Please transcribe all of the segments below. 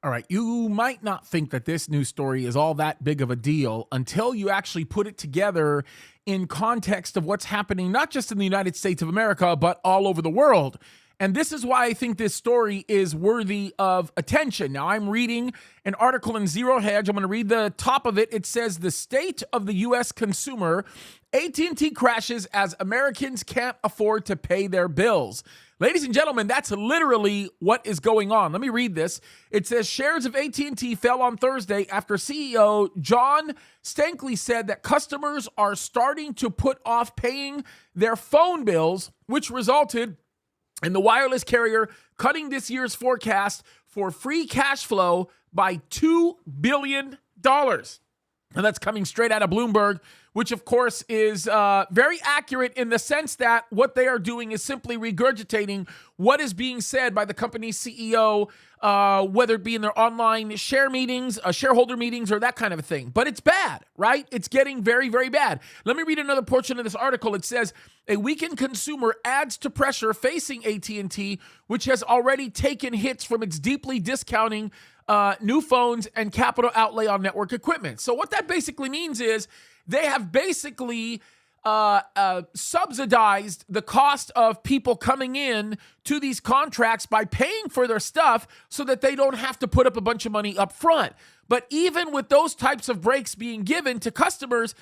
All right, you might not think that this news story is all that big of a deal until you actually put it together in context of what's happening, not just in the United States of America, but all over the world. And this is why I think this story is worthy of attention. Now, I'm reading an article in Zero Hedge. I'm going to read the top of it. It says, the state of the U.S. consumer, AT&T crashes as Americans can't afford to pay their bills. Ladies and gentlemen, that's literally what is going on. Let me read this. It says, shares of AT&T fell on Thursday after CEO John Stankey said that customers are starting to put off paying their phone bills, which resulted in the wireless carrier cutting this year's forecast for free cash flow by $2 billion. And that's coming straight out of Bloomberg, which of course is very accurate in the sense that what they are doing is simply regurgitating what is being said by the company's CEO, whether it be in their online shareholder meetings, or that kind of a thing. But it's bad, right? It's getting very, very bad. Let me read another portion of this article. It says, a weakened consumer adds to pressure facing AT&T, which has already taken hits from its deeply discounting new phones and capital outlay on network equipment. So what that basically means is they have basically subsidized the cost of people coming in to these contracts by paying for their stuff so that they don't have to put up a bunch of money up front. But even with those types of breaks being given to customers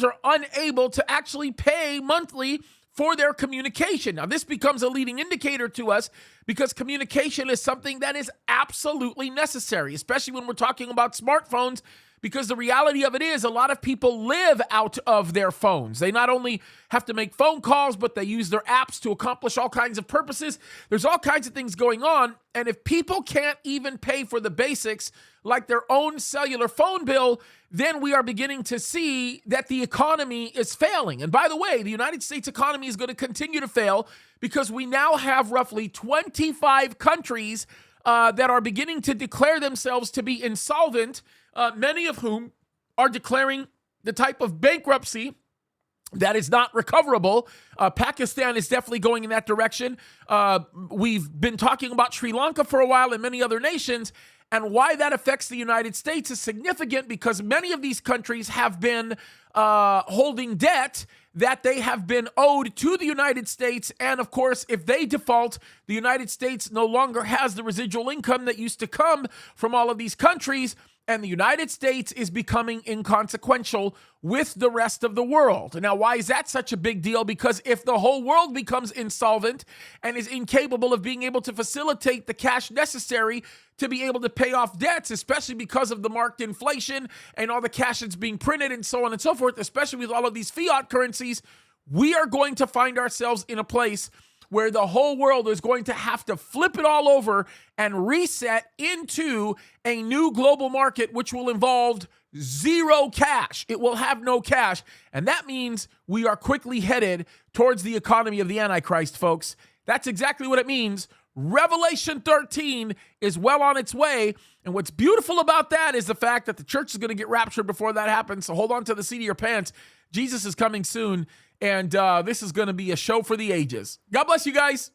are unable to actually pay monthly for their communication. Now, this becomes a leading indicator to us because communication is something that is absolutely necessary, especially when we're talking about smartphones, because the reality of it is a lot of people live out of their phones. They not only have to make phone calls, but they use their apps to accomplish all kinds of purposes. There's all kinds of things going on. And if people can't even pay for the basics like their own cellular phone bill, then we are beginning to see that the economy is failing. And by the way, the United States economy is going to continue to fail because we now have roughly 25 countries that are beginning to declare themselves to be insolvent, many of whom are declaring the type of bankruptcy that is not recoverable. Pakistan is definitely going in that direction. We've been talking about Sri Lanka for a while and many other nations. And why that affects the United States is significant because many of these countries have been holding debt that they have been owed to the United States. And of course, if they default, the United States no longer has the residual income that used to come from all of these countries. And the United States is becoming inconsequential with the rest of the world. Now, why is that such a big deal? Because if the whole world becomes insolvent and is incapable of being able to facilitate the cash necessary to be able to pay off debts, especially because of the marked inflation and all the cash that's being printed and so on and so forth, especially with all of these fiat currencies, we are going to find ourselves in a place where the whole world is going to have to flip it all over and reset into a new global market, which will involve zero cash. It will have no cash. And that means we are quickly headed towards the economy of the Antichrist, folks. That's exactly what it means. Revelation 13 is well on its way. And what's beautiful about that is the fact that the church is going to get raptured before that happens. So hold on to the seat of your pants. Jesus is coming soon. And this is going to be a show for the ages. God bless you guys.